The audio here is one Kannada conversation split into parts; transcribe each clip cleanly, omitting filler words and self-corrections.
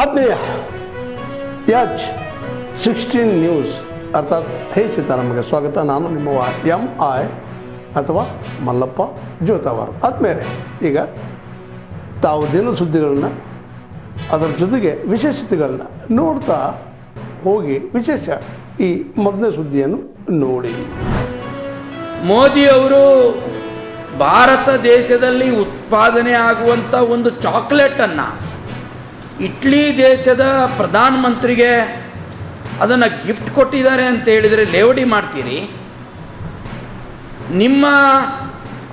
ಆತ್ಮೀಯ H16 ನ್ಯೂಸ್ ಅರ್ಥಾತ್ ಹೇ ಸೀತಾರಾಮಗೆ ಸ್ವಾಗತ. ನಾನು ನಿಮ್ಮ MI ಅಥವಾ ಮಲ್ಲಪ್ಪ ಜೋತಾವಾರ್. ಆದ್ಮೇಲೆ ಈಗ ತಾವು ದಿನ ಸುದ್ದಿಗಳನ್ನ ಅದರ ಜೊತೆಗೆ ವಿಶೇಷತೆಗಳನ್ನ ನೋಡ್ತಾ ಹೋಗಿ ವಿಶೇಷ ಈ ಮೊದಲನೇ ಸುದ್ದಿಯನ್ನು ನೋಡಿ. ಮೋದಿ ಅವರು ಭಾರತ ದೇಶದಲ್ಲಿ ಉತ್ಪಾದನೆ ಆಗುವಂಥ ಒಂದು ಚಾಕ್ಲೇಟನ್ನು ಇಟ್ಲಿ ದೇಶದ ಪ್ರಧಾನಮಂತ್ರಿಗೆ ಅದನ್ನು ಗಿಫ್ಟ್ ಕೊಟ್ಟಿದ್ದಾರೆ ಅಂತ ಹೇಳಿದರೆ ಲೇವಡಿ ಮಾಡ್ತೀರಿ? ನಿಮ್ಮ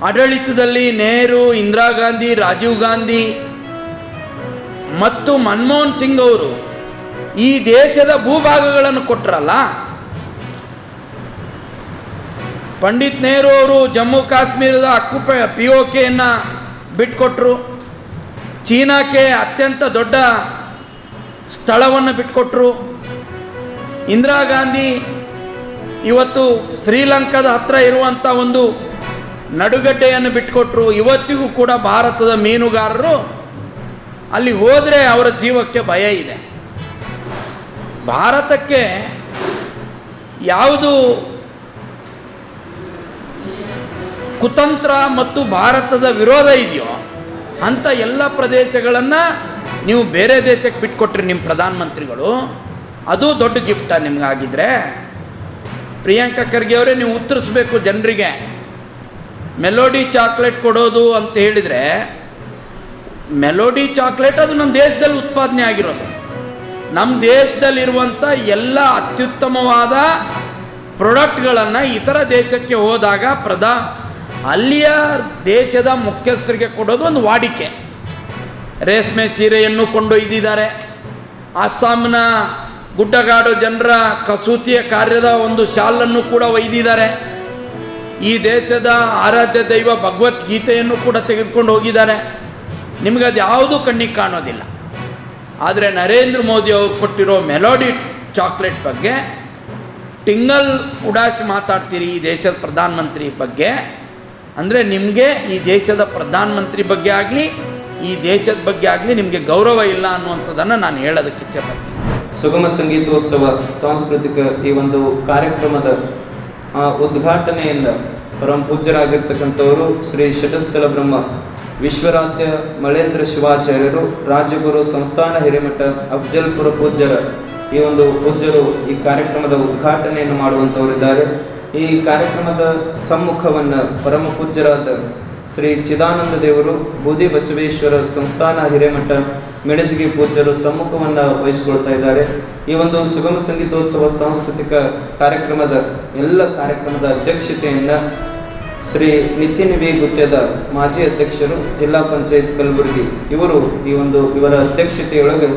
ಆಡಳಿತದಲ್ಲಿ ನೆಹರು, ಇಂದಿರಾ ಗಾಂಧಿ, ರಾಜೀವ್ ಗಾಂಧಿ ಮತ್ತು ಮನಮೋಹನ್ ಸಿಂಗ್ ಅವರು ಈ ದೇಶದ ಭೂಭಾಗಗಳನ್ನು ಕೊಟ್ಟರಲ್ಲ. ಪಂಡಿತ್ ನೆಹರು ಅವರು ಜಮ್ಮು ಕಾಶ್ಮೀರದ POKಯನ್ನು ಬಿಟ್ಕೊಟ್ರು. ಚೀನಾಕ್ಕೆ ಅತ್ಯಂತ ದೊಡ್ಡ ಸ್ಥಳವನ್ನು ಬಿಟ್ಕೊಟ್ರು. ಇಂದಿರಾ ಗಾಂಧಿ ಇವತ್ತು ಶ್ರೀಲಂಕಾದ ಹತ್ತಿರ ಇರುವಂಥ ಒಂದು ನಡುಗಡ್ಡೆಯನ್ನು ಬಿಟ್ಕೊಟ್ರು. ಇವತ್ತಿಗೂ ಕೂಡ ಭಾರತದ ಮೀನುಗಾರರು ಅಲ್ಲಿ ಹೋದರೆ ಅವರ ಜೀವಕ್ಕೆ ಭಯ ಇದೆ. ಭಾರತಕ್ಕೆ ಯಾವುದು ಕುತಂತ್ರ ಮತ್ತು ಭಾರತದ ವಿರೋಧ ಇದೆಯೋ ಅಂಥ ಎಲ್ಲ ಪ್ರದೇಶಗಳನ್ನು ನೀವು ಬೇರೆ ದೇಶಕ್ಕೆ ಬಿಟ್ಕೊಟ್ರಿ ನಿಮ್ಮ ಪ್ರಧಾನಮಂತ್ರಿಗಳು. ಅದು ದೊಡ್ಡ ಗಿಫ್ಟಾ ನಿಮ್ಗಾಗಿದ್ರೆ? ಪ್ರಿಯಾಂಕಾ ಖರ್ಗೆ ಅವರೇ, ನೀವು ಉತ್ತರಿಸ್ಬೇಕು ಜನರಿಗೆ. ಮೆಲೋಡಿ ಚಾಕ್ಲೇಟ್ ಕೊಡೋದು ಅಂತ ಹೇಳಿದರೆ, ಮೆಲೋಡಿ ಚಾಕ್ಲೇಟ್ ಅದು ನಮ್ಮ ದೇಶದಲ್ಲಿ ಉತ್ಪಾದನೆ ಆಗಿರೋದು. ನಮ್ಮ ದೇಶದಲ್ಲಿರುವಂಥ ಎಲ್ಲ ಅತ್ಯುತ್ತಮವಾದ ಪ್ರಾಡಕ್ಟ್ಗಳನ್ನು ಇತರ ದೇಶಕ್ಕೆ ಹೋದಾಗ ಅಲ್ಲಿಯ ದೇಶದ ಮುಖ್ಯಸ್ಥರಿಗೆ ಕೊಡೋದು ಒಂದು ವಾಡಿಕೆ. ರೇಷ್ಮೆ ಸೀರೆಯನ್ನು ಕೊಂಡೊಯ್ದಿದ್ದಾರೆ. ಅಸ್ಸಾಂನ ಗುಡ್ಡಗಾಡು ಜನರ ಕಸೂತಿಯ ಕಾರ್ಯದ ಒಂದು ಶಾಲನ್ನು ಕೂಡ ಒಯ್ದಿದ್ದಾರೆ. ಈ ದೇಶದ ಆರಾಧ್ಯ ದೈವ ಭಗವದ್ಗೀತೆಯನ್ನು ಕೂಡ ತೆಗೆದುಕೊಂಡು ಹೋಗಿದ್ದಾರೆ. ನಿಮಗದು ಯಾವುದೂ ಕಣ್ಣಿಗೆ ಕಾಣೋದಿಲ್ಲ. ಆದರೆ ನರೇಂದ್ರ ಮೋದಿ ಅವರು ಕೊಟ್ಟಿರೋ ಮೆಲೋಡಿ ಚಾಕ್ಲೇಟ್ ಬಗ್ಗೆ ಟಿಂಗಲ್ ಉಡಾಸಿ ಮಾತಾಡ್ತೀರಿ ಈ ದೇಶದ ಪ್ರಧಾನಮಂತ್ರಿ ಬಗ್ಗೆ. ಅಂದರೆ ನಿಮಗೆ ಈ ದೇಶದ ಪ್ರಧಾನಮಂತ್ರಿ ಬಗ್ಗೆ ಆಗಲಿ ಈ ದೇಶದ ಬಗ್ಗೆ ಆಗಲಿ ನಿಮಗೆ ಗೌರವ ಇಲ್ಲ ಅನ್ನುವಂಥದ್ದನ್ನು ನಾನು ಹೇಳೋದಕ್ಕೆ ಇಚ್ಛೆಪಡ್ತೀನಿ. ಸುಗಮ ಸಂಗೀತೋತ್ಸವ ಸಾಂಸ್ಕೃತಿಕ ಈ ಒಂದು ಕಾರ್ಯಕ್ರಮದ ಉದ್ಘಾಟನೆಯಿಂದ ಪರಮ ಪೂಜ್ಯರಾಗಿರ್ತಕ್ಕಂಥವರು ಶ್ರೀ ಶಟಸ್ಥಲ ಬ್ರಹ್ಮ ವಿಶ್ವರಾಧ್ಯ ಮಳೇಂದ್ರ ಶಿವಾಚಾರ್ಯರು, ರಾಜಗುರು ಸಂಸ್ಥಾನ ಹಿರೇಮಠ ಅಫ್ಜಲ್ಪುರ ಪೂಜ್ಯರ ಈ ಒಂದು ಪೂಜ್ಯರು ಈ ಕಾರ್ಯಕ್ರಮದ ಉದ್ಘಾಟನೆಯನ್ನು ಮಾಡುವಂಥವರಿದ್ದಾರೆ. ಈ ಕಾರ್ಯಕ್ರಮದ ಸಮ್ಮುಖವನ್ನು ಪರಮ ಪೂಜ್ಯರಾದ ಶ್ರೀ ಚಿದಾನಂದ ದೇವರು, ಬೂದಿ ಬಸವೇಶ್ವರ ಸಂಸ್ಥಾನ ಹಿರೇಮಠ ಮೆಣಜಿಗಿ ಪೂಜ್ಯರು ಸಮ್ಮುಖವನ್ನು ವಹಿಸಿಕೊಳ್ತಾ ಇದ್ದಾರೆ. ಈ ಒಂದು ಸುಗಮ ಸಂಗೀತೋತ್ಸವ ಸಾಂಸ್ಕೃತಿಕ ಕಾರ್ಯಕ್ರಮದ ಎಲ್ಲ ಕಾರ್ಯಕ್ರಮದ ಅಧ್ಯಕ್ಷತೆಯನ್ನು ಶ್ರೀ ನಿತಿನ್ ವಿ ಗುತ್ತೇದ ಮಾಜಿ ಅಧ್ಯಕ್ಷರು, ಜಿಲ್ಲಾ ಪಂಚಾಯತ್ ಕಲಬುರಗಿ ಇವರು ಇವರ ಅಧ್ಯಕ್ಷತೆಯೊಳಗೆ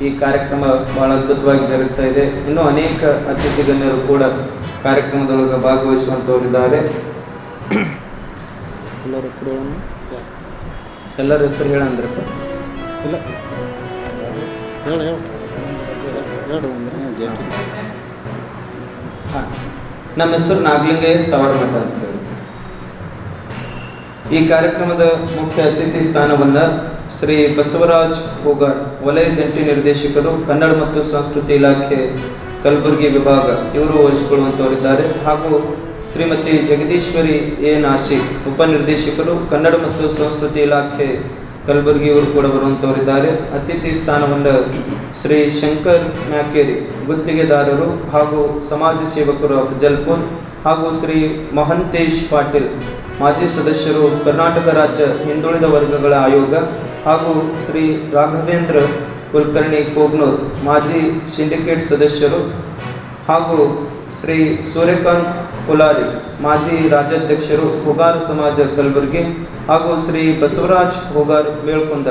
ಈ ಕಾರ್ಯಕ್ರಮ ಬಹಳ ಅದ್ಭುತವಾಗಿ ಜರುಗ್ತಾ ಇದೆ. ಇನ್ನೂ ಅನೇಕ ಅತಿಥಿ ಗಣ್ಯರು ಕೂಡ ಕಾರ್ಯಕ್ರಮದೊಳಗೆ ಭಾಗವಹಿಸುವಂಥವರಿದ್ದಾರೆ. ಎಲ್ಲರ ಹೆಸರು ಹೇಳಂದ್ರಪ್ಪ? ನಮ್ಮ ಹೆಸರು ನಾಗಲಿಂಗಯ್ಯ ತವರಮಠ ಅಂತ ಹೇಳಿ. ಈ ಕಾರ್ಯಕ್ರಮದ ಮುಖ್ಯ ಅತಿಥಿ ಸ್ಥಾನವನ್ನು ಶ್ರೀ ಬಸವರಾಜ್ ಹೋಗಾರ್, ವಲಯ ಜಂಟಿ ನಿರ್ದೇಶಕರು, ಕನ್ನಡ ಮತ್ತು ಸಂಸ್ಕೃತಿ ಇಲಾಖೆ ಕಲಬುರಗಿ ವಿಭಾಗ ಇವರು ವಹಿಸಿಕೊಳ್ಳುವಂಥವರಿದ್ದಾರೆ. ಹಾಗೂ ಶ್ರೀಮತಿ ಜಗದೀಶ್ವರಿ ಎ ನಾಶಿ, ಉಪನಿರ್ದೇಶಕರು, ಕನ್ನಡ ಮತ್ತು ಸಂಸ್ಕೃತಿ ಇಲಾಖೆ ಕಲಬುರಗಿ ಇವರು ಕೂಡ ಬರುವಂಥವರಿದ್ದಾರೆ. ಅತಿಥಿ ಸ್ಥಾನವನ್ನು ಶ್ರೀ ಶಂಕರ್ ಮ್ಯಾಕೇರಿ, ಗುತ್ತಿಗೆದಾರರು ಹಾಗೂ ಸಮಾಜ ಸೇವಕರು ಅಫಜಲ್ಪುರ್, ಹಾಗೂ ಶ್ರೀ ಮಹಂತೇಶ್ ಪಾಟೀಲ್, ಮಾಜಿ ಸದಸ್ಯರು, ಕರ್ನಾಟಕ ರಾಜ್ಯ ಹಿಂದುಳಿದ ವರ್ಗಗಳ ಆಯೋಗ, ಹಾಗೂ ಶ್ರೀ ರಾಘವೇಂದ್ರ ಕುಲಕರ್ಣಿ ಕೋಗ್ನೂರ್, ಮಾಜಿ ಸಿಂಡಿಕೇಟ್ ಸದಸ್ಯರು, ಹಾಗೂ ಶ್ರೀ ಸೂರ್ಯಕಾಂತ್ ಪುಲಾರಿ, ಮಾಜಿ ರಾಜ್ಯಾಧ್ಯಕ್ಷರು, ಹುಗಾರ್ ಸಮಾಜ ಕಲಬುರಗಿ, ಹಾಗೂ ಶ್ರೀ ಬಸವರಾಜ್ ಹುಗಾರ್ ಮೇಳ್ಕೊಂಡ,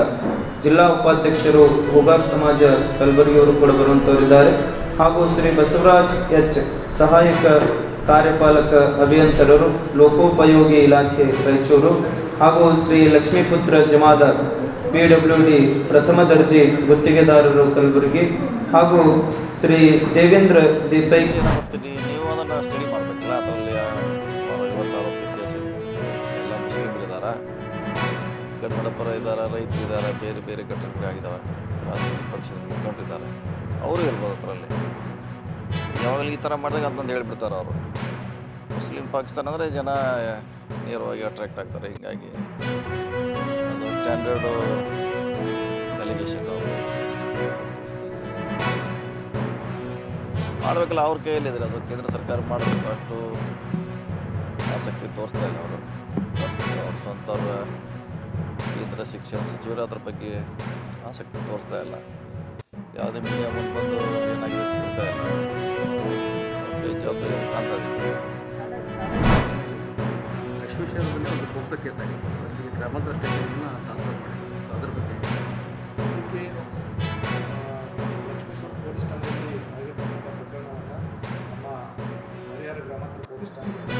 ಜಿಲ್ಲಾ ಉಪಾಧ್ಯಕ್ಷರು, ಹುಗಾರ್ ಸಮಾಜ ಕಲಬುರಗಿಯವರು ಕೂಡ ಬರುವಂಥವರಿದ್ದಾರೆ. ಹಾಗೂ ಶ್ರೀ ಬಸವರಾಜ್ ಎಚ್, ಸಹಾಯಕ ಕಾರ್ಯಪಾಲಕ ಅಭಿಯಂತರರು, ಲೋಕೋಪಯೋಗಿ ಇಲಾಖೆ ರಾಯಚೂರು, ಹಾಗೂ ಶ್ರೀ ಲಕ್ಷ್ಮೀಪುತ್ರ ಜಮಾದಾರ್, PWD ಪ್ರಥಮ ದರ್ಜೆ ಗುತ್ತಿಗೆದಾರರು ಕಲಬುರಗಿ, ಹಾಗೂ ಶ್ರೀ ದೇವೇಂದ್ರ ದೇಸಾಯಿ. ನೀವು ಅದನ್ನು ಸ್ಟಡಿ ಮಾಡಬೇಕಲ್ಲ, ಅದರಲ್ಲಿ 56 ಕೇಸ್ ಎಲ್ಲ ಮುಸ್ಲಿಮರಿದ್ದಾರೆ, ಕನ್ನಡ ಪರ ಇದ್ದಾರೆ, ರೈತರಿದ್ದಾರೆ, ಬೇರೆ ಬೇರೆ ಘಟನೆಗಳಾಗಿದ್ದಾವೆ. ರಾಜಕೀಯ ಪಕ್ಷದ ಮುಖಂಡರು ಇದ್ದಾರೆ, ಅವರು ಇರ್ಬೋದು ಅದರಲ್ಲಿ. ಯಾವಾಗಲೂ ಈ ಥರ ಮಾಡಿದಾಗ ಅದನ್ನೊಂದು ಹೇಳ್ಬಿಡ್ತಾರೆ ಅವರು. ಮುಸ್ಲಿಂ ಪಾಕಿಸ್ತಾನ ಅಂದರೆ ಜನ ನೇರವಾಗಿ ಅಟ್ರಾಕ್ಟ್ ಆಗ್ತಾರೆ. ಹೀಗಾಗಿ ಅದು ಸ್ಟ್ಯಾಂಡರ್ಡು ಅಲಿಗೇಷನ್. ಅವರು ಮಾಡಬೇಕಲ್ಲ, ಅವ್ರ ಕೈಯಲ್ಲಿದ್ದಾರೆ. ಅದು ಕೇಂದ್ರ ಸರ್ಕಾರ ಮಾಡಬೇಕು, ಅಷ್ಟು ಆಸಕ್ತಿ ತೋರಿಸ್ತಾ ಇಲ್ಲ ಅವರು. ಅವ್ರ ಸ್ವಂತವ್ರ ಕೇಂದ್ರ ಶಿಕ್ಷಣ ಸಚಿವರು ಅದ್ರ ಬಗ್ಗೆ ಆಸಕ್ತಿ ತೋರಿಸ್ತಾ ಇಲ್ಲ. ಯಾವುದೇ ಮೀಡಿಯಾ ಮುಂದೆ ಬಂದು ಏನಾಗಿದೆ ಸಿಗ್ತಾ ಇಲ್ಲ. ಜವಾಬ್ದಾರಿ ಕಾಣ್ತದೆ. ವಿಷಯದಲ್ಲಿ ಒಂದು ಪೋಕ್ಸೋ ಕೇಸ್ ಆಗಿತ್ತು, ಅಲ್ಲಿ ಗ್ರಾಮಾಂತರ ಸ್ಟೇಷನ್ನ ಟ್ರಾನ್ಸ್ಫರ್ ಮಾಡಿದ್ರು. ಅದ್ರ ಬಗ್ಗೆ ಸದ್ಯಕ್ಕೆ ಲಕ್ಷ್ಮೇಶ್ವರ ಪೊಲೀಸ್ ಠಾಣೆಯಲ್ಲಿ ಆಗಿರ್ತಕ್ಕಂಥ ಪ್ರಕರಣವನ್ನು ನಮ್ಮ ಹರಿಹರ ಗ್ರಾಮಾಂತರ ಪೊಲೀಸ್ ಠಾಣೆಯಲ್ಲಿ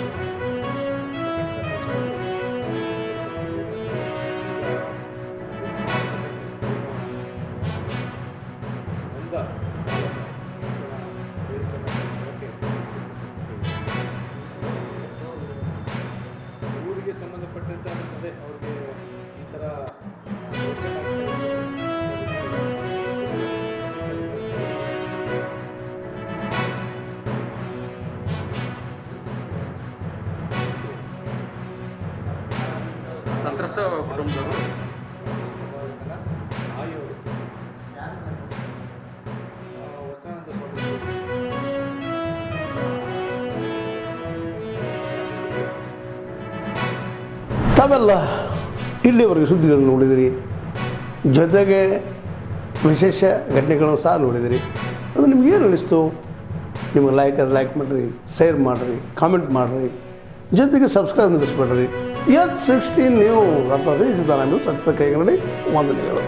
ಊರಿಗೆ ಸಂಬಂಧಪಟ್ಟಂತೆ ಅದೇ ಅವ್ರಿಗೆ ಈ ಥರ ಯೋಚನೆ ಸಂತ್ರಸ್ತ ಕುಟುಂಬದವರು ಆಯವರು ವಚನಾನಂದ ಸ್ವಾಮಿ ತಾವೆಲ್ಲ ಇಲ್ಲಿವರೆಗೆ ಸುದ್ದಿಗಳನ್ನು ನೋಡಿದಿರಿ, ಜೊತೆಗೆ ವಿಶೇಷ ಘಟನೆಗಳನ್ನು ಸಹ ನೋಡಿದಿರಿ. ಅದು ನಿಮ್ಗೇನು ಅನ್ನಿಸ್ತು? ನಿಮಗೆ ಲೈಕ್ ಮಾಡಿರಿ, ಶೇರ್ ಮಾಡಿರಿ, ಕಾಮೆಂಟ್ ಮಾಡಿರಿ, ಜೊತೆಗೆ ಸಬ್ಸ್ಕ್ರೈಬ್ ನಿಲ್ಲಿಸ್ಬೇಡ್ರಿ. H16 ನ್ಯೂಸ್ ಅರ್ಥಾತ್ ಸಿದ್ದರಾಮಯ್ಯ ಸತ್ಯದ ಕೈಗನ್ನಡಿ ವಂದನೆಗಳು.